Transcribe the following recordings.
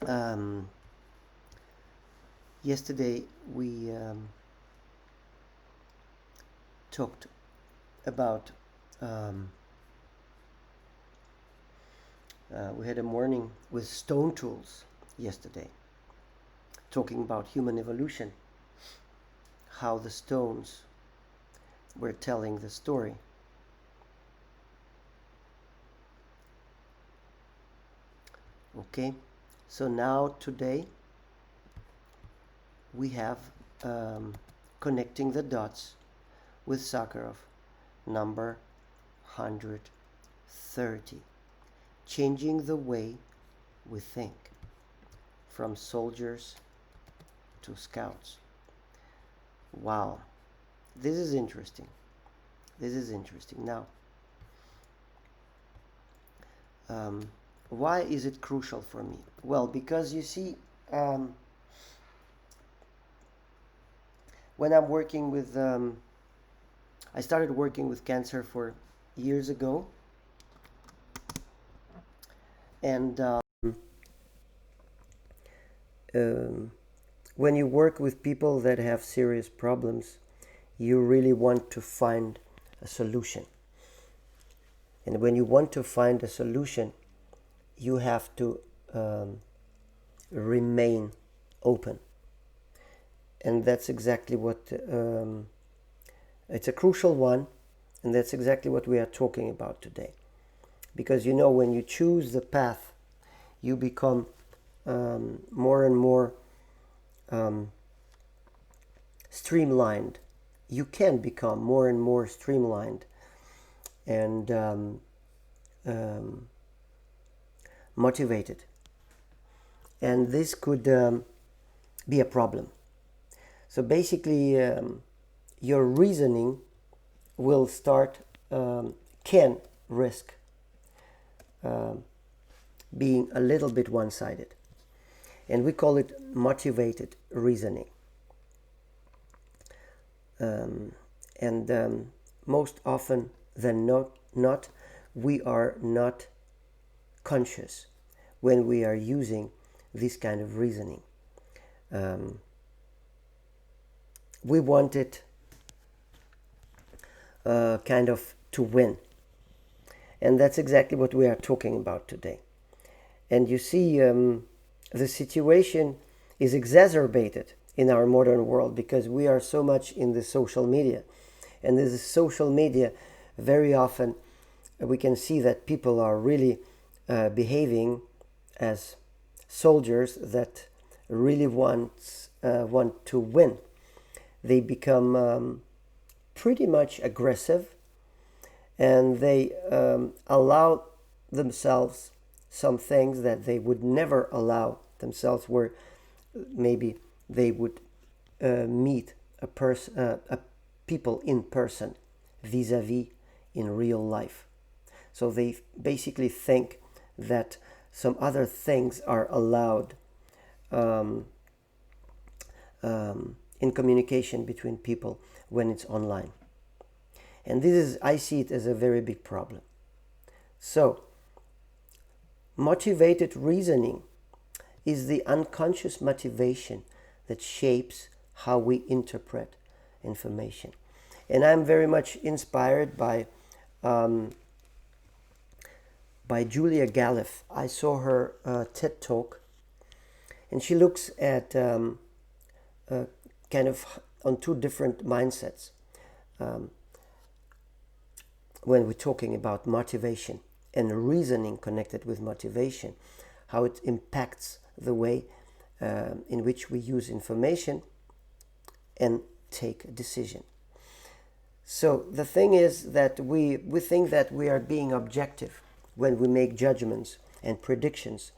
Um, Yesterday we talked about, um, we had a morning with stone tools yesterday, talking about human evolution, how the stones were telling the story. Okay, so now today we have, connecting the dots with Sakharoff number 130, changing the way we think from soldiers to scouts. Wow, this is interesting. This is interesting. Now, why is it crucial for me? Well, because you see, when I'm working with, I started working with cancer years ago, and when you work with people that have serious problems, you really want to find a solution. And when you want to find a solution, you have to remain open. And that's exactly what, it's a crucial one, and that's exactly what we are talking about today. Because when you choose the path, you become more and more streamlined. You can become more and more streamlined and motivated. And this could be a problem. So basically, your reasoning will start, can risk being a little bit one-sided. And we call it motivated reasoning. And most often than not, we are not conscious when we are using this kind of reasoning. We want it kind of to win. And that's exactly what we are talking about today. And you see, the situation is exacerbated in our modern world because we are so much in the social media. And this social media, very often we can see that people are really behaving as soldiers that really want to win. They become pretty much aggressive, and they allow themselves some things that they would never allow themselves, where maybe they would meet people in person, vis-a-vis in real life. So they basically think that some other things are allowed in communication between people when it's online. And I see it as a very big problem. So, motivated reasoning is the unconscious motivation that shapes how we interpret information. And I'm very much inspired by Julia Galef. I saw her TED Talk, and she looks at kind of on two different mindsets when we're talking about motivation and reasoning connected with motivation, how it impacts the way in which we use information and take a decision. So the thing is that we think that we are being objective when we make judgments and predictions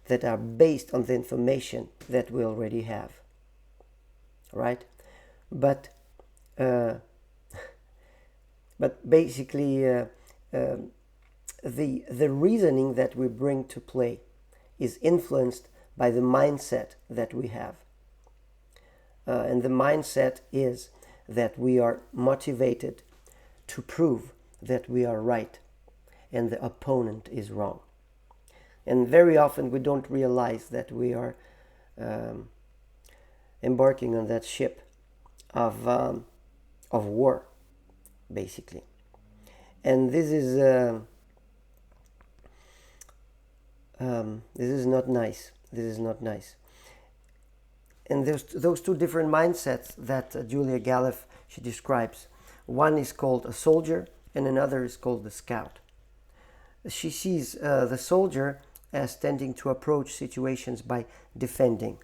that are based on the information that we already have, right? But basically, the reasoning that we bring to play is influenced by the mindset that we have. And the mindset is that we are motivated to prove that we are right and the opponent is wrong. And very often we don't realize that we are embarking on that ship of war, basically. And this is not nice. This is not nice. And there's those two different mindsets that Julia Galef, she describes. One is called a soldier, and another is called the scout. She sees the soldier as tending to approach situations by defending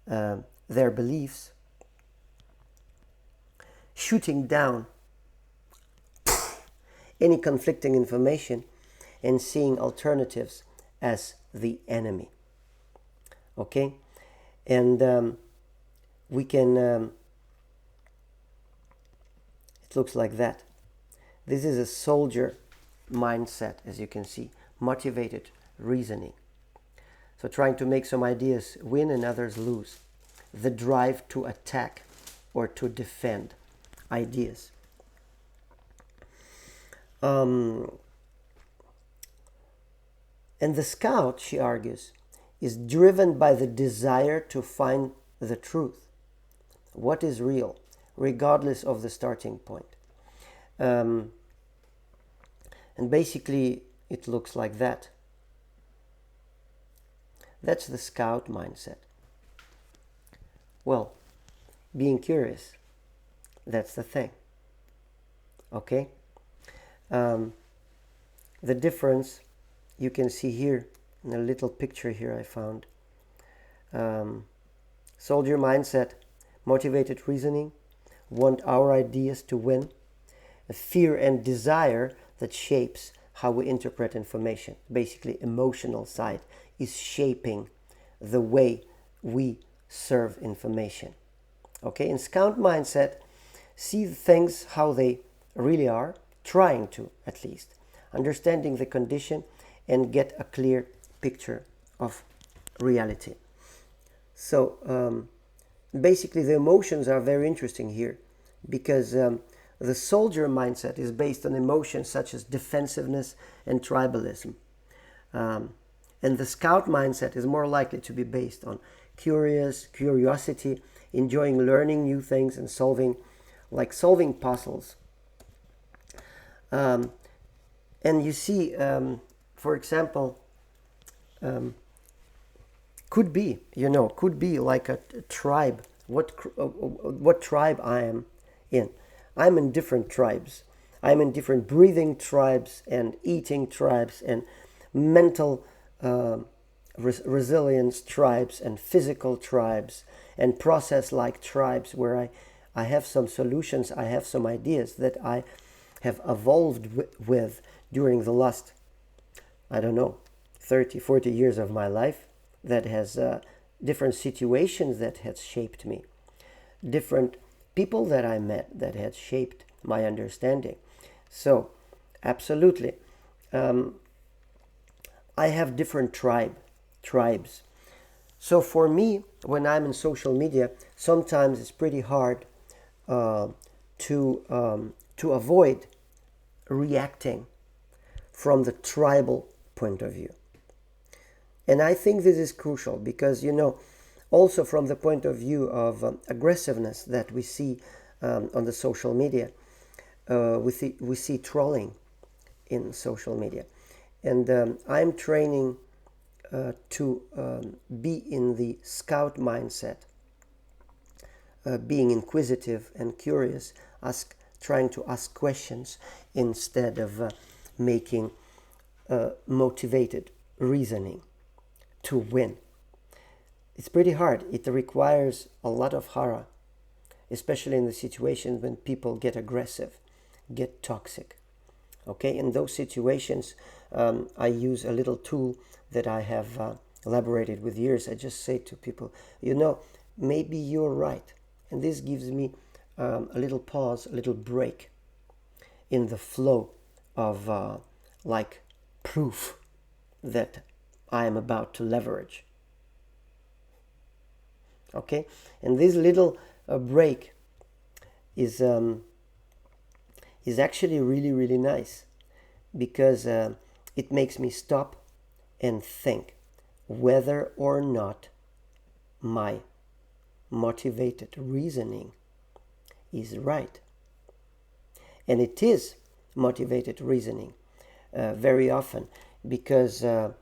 their beliefs, shooting down any conflicting information, and seeing alternatives as the enemy. Okay? And we can, it looks like that. This is a soldier mindset, as you can see, motivated reasoning. So trying to make some ideas win and others lose. The drive to attack or to defend ideas. And the scout, she argues, is driven by the desire to find the truth. What is real, regardless of the starting point. And basically, it looks like that. That's the scout mindset. Well, being curious, that's the thing. Okay? The difference you can see here in a little picture here I found. Soldier mindset, motivated reasoning, want our ideas to win, a fear and desire that shapes how we interpret information. Basically, emotional side is shaping the way we serve information. Okay, in scout mindset, see things how they really are, trying to at least, understanding the condition and get a clear picture of reality. So basically the emotions are very interesting here because the soldier mindset is based on emotions such as defensiveness and tribalism. And the scout mindset is more likely to be based on curiosity, enjoying learning new things and solving puzzles. And you see, for example, could be like a tribe. What tribe I am in? I'm in different tribes. I'm in different breathing tribes and eating tribes and mental resilience tribes and physical tribes and process-like tribes where I have some solutions, I have some ideas that I have evolved with during the last, 30, 40 years of my life, that has different situations that has shaped me, different people that I met that had shaped my understanding. So, absolutely, I have different tribes. So for me, when I'm in social media, sometimes it's pretty hard to avoid reacting from the tribal point of view. And I think this is crucial because, also from the point of view of aggressiveness that we see on the social media, we see trolling in social media. And I'm training to be in the scout mindset, being inquisitive and curious, trying to ask questions instead of making motivated reasoning to win. It's pretty hard. It requires a lot of hara, especially in the situations when people get aggressive, get toxic. Okay, in those situations, I use a little tool that I have elaborated with years. I just say to people, maybe you're right. And this gives me a little pause, a little break in the flow of proof that I am about to leverage. Okay, and this little break is actually really, really nice because it makes me stop and think whether or not my motivated reasoning is right. And it is motivated reasoning very often, because in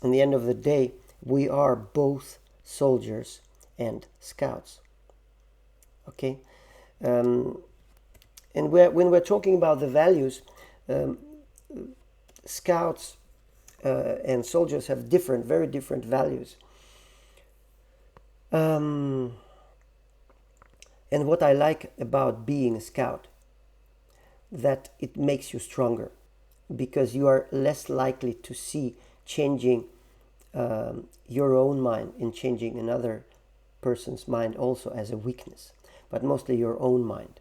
the end of the day, we are both soldiers and scouts. Okay? And when we're talking about the values, scouts and soldiers have very different values. And what I like about being a scout, that it makes you stronger, because you are less likely to see changing your own mind and changing another person's mind also as a weakness, but mostly your own mind.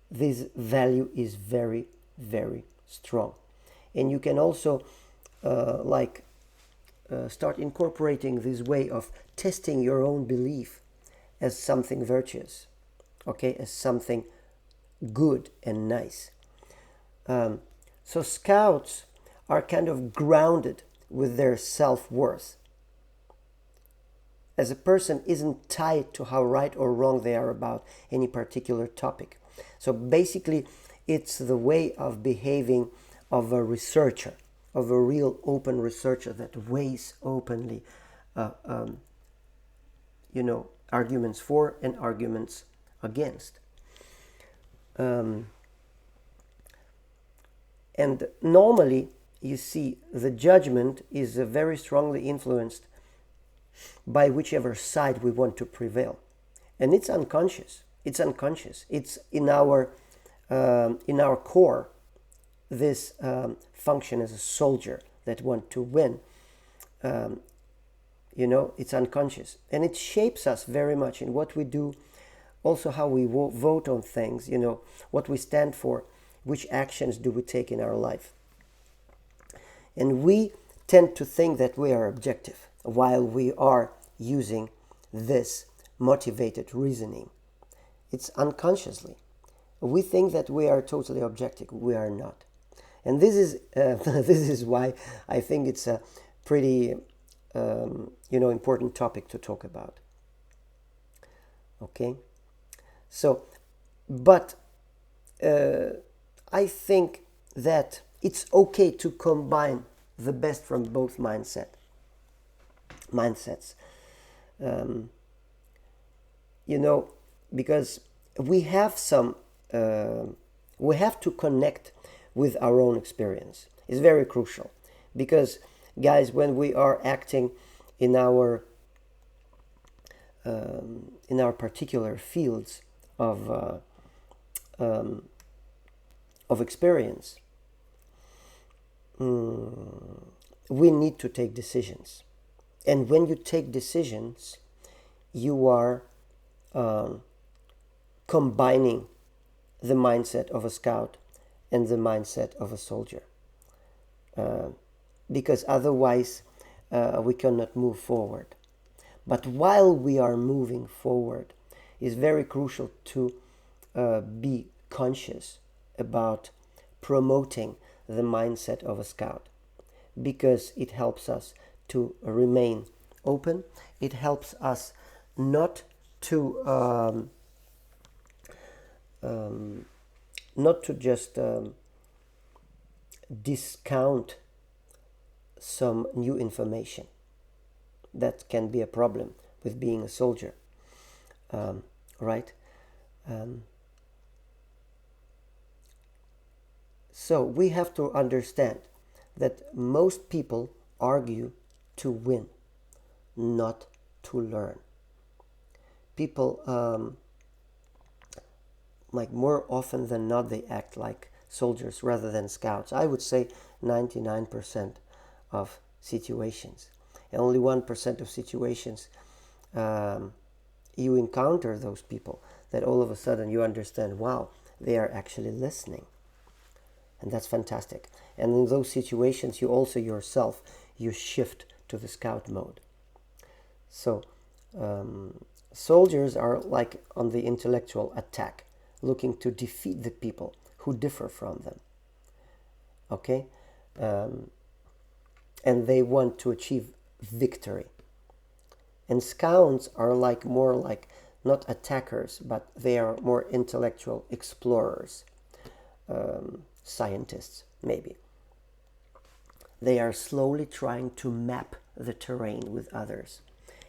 This value is very, very strong. And you can also start incorporating this way of testing your own belief as something virtuous, okay, as something good and nice. So scouts are kind of grounded with their self-worth. As a person isn't tied to how right or wrong they are about any particular topic. So basically, it's the way of behaving of a researcher, of a real open researcher that weighs openly, arguments for and arguments against. And normally, you see, the judgment is very strongly influenced by whichever side we want to prevail. And it's unconscious. It's unconscious. It's in our core, this function as a soldier that want to win. It's unconscious. And it shapes us very much in what we do, also how we vote on things, what we stand for, which actions do we take in our life. And we tend to think that we are objective while we are using this motivated reasoning. It's unconsciously. We think that we are totally objective. We are not. And this is this is why I think it's a pretty important topic to talk about. Okay? So, but I think that it's okay to combine the best from both mindsets. Because we have we have to connect with our own experience. It's very crucial, because guys, when we are acting in our particular fields of experience, we need to take decisions. And when you take decisions, you are combining the mindset of a scout and the mindset of a soldier. Because otherwise we cannot move forward. But while we are moving forward, it's very crucial to be conscious about promoting the mindset of a scout, because it helps us to remain open. It helps us not to just discount some new information. That can be a problem with being a soldier, right? So we have to understand that most people argue to win, not to learn. People, more often than not, they act like soldiers rather than scouts. I would say 99% of situations. And only 1% of situations you encounter those people that all of a sudden you understand, wow, they are actually listening. And that's fantastic. And in those situations, you also yourself, you shift to the scout mode. So soldiers are like on the intellectual attack, looking to defeat the people who differ from them. Okay? and they want to achieve victory. And scouts are more like not attackers, but they are more intellectual explorers, scientists maybe. They are slowly trying to map the terrain with others.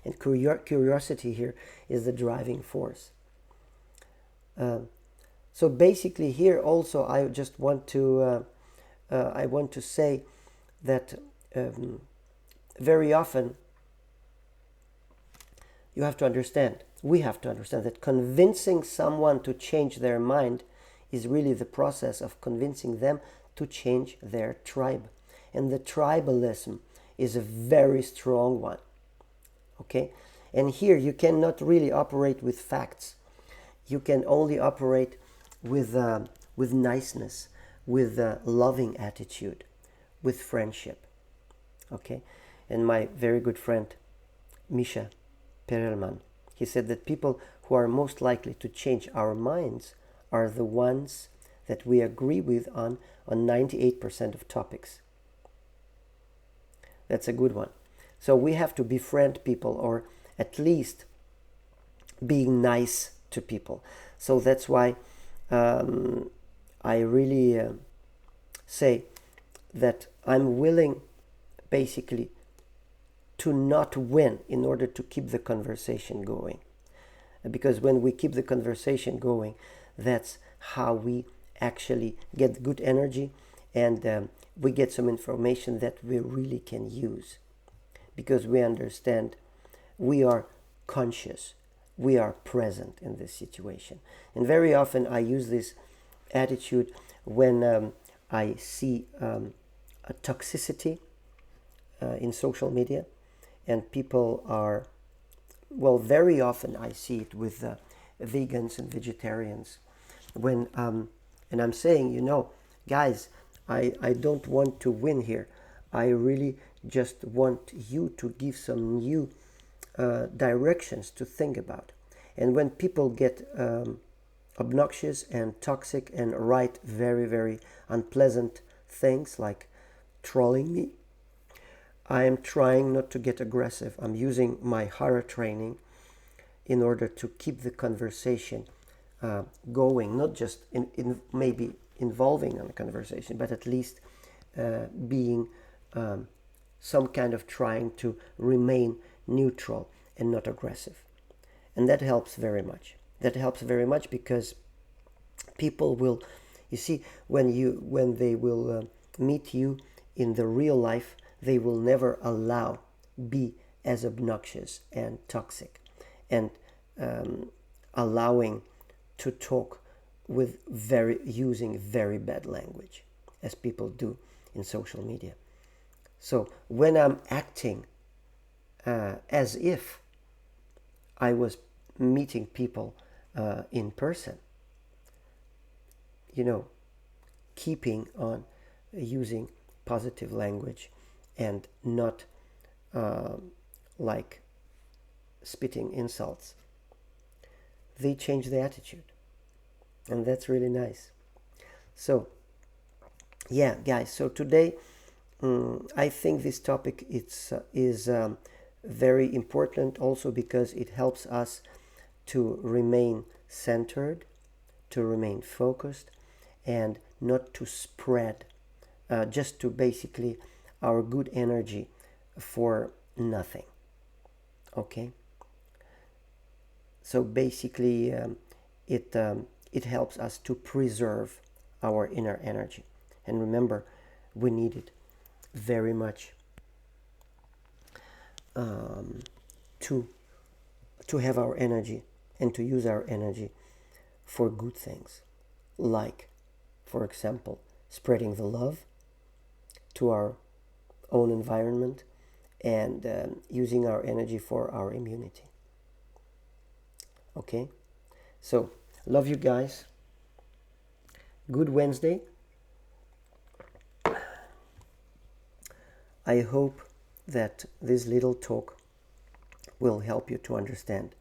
And curiosity here is the driving force. So basically here also I just want to say that very often you have to understand, we have to understand that convincing someone to change their mind is really the process of convincing them to change their tribe. And the tribalism is a very strong one. Okay? And here you cannot really operate with facts. You can only operate with niceness, with a loving attitude, with friendship. Okay? And my very good friend, Misha he said that people who are most likely to change our minds are the ones that we agree with on 98% of topics. That's a good one. So we have to befriend people, or at least being nice to people. So that's why I really say that I'm willing basically to not win in order to keep the conversation going. Because when we keep the conversation going, that's how we actually get good energy, and we get some information that we really can use. Because we understand we are conscious, we are present in this situation. And very often I use this attitude when I see a toxicity in social media, and people are, well, very often I see it with vegans and vegetarians, when and I'm saying, guys, I don't want to win here. I really just want you to give some new directions to think about. And when people get obnoxious and toxic and write very, very unpleasant things like trolling me, I am trying not to get aggressive. I'm using my Hara training in order to keep the conversation going, not just in maybe involving in a conversation, but at least being some kind of trying to remain neutral and not aggressive. And that helps very much. That helps very much because people will, you see, when they will meet you in the real life, they will never be as obnoxious and toxic and allowing to talk with using very bad language, as people do in social media. So when I'm acting as if I was meeting people in person, keeping on using positive language and not like spitting insults, they change the attitude, and that's really nice. So yeah, guys, so today I think this topic is very important also because it helps us to remain centered, to remain focused, and not to spread just to basically our good energy for nothing. Okay? So basically it helps us to preserve our inner energy. And remember, we need it very much to have our energy and to use our energy for good things, like, for example, spreading the love to our own environment and using our energy for our immunity. Okay? So, love you guys. Good Wednesday. I hope that this little talk will help you to understand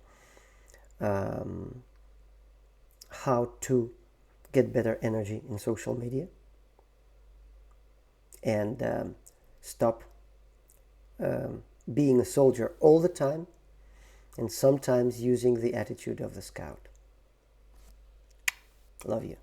how to get better energy in social media and stop being a soldier all the time, and sometimes using the attitude of the scout. Love you.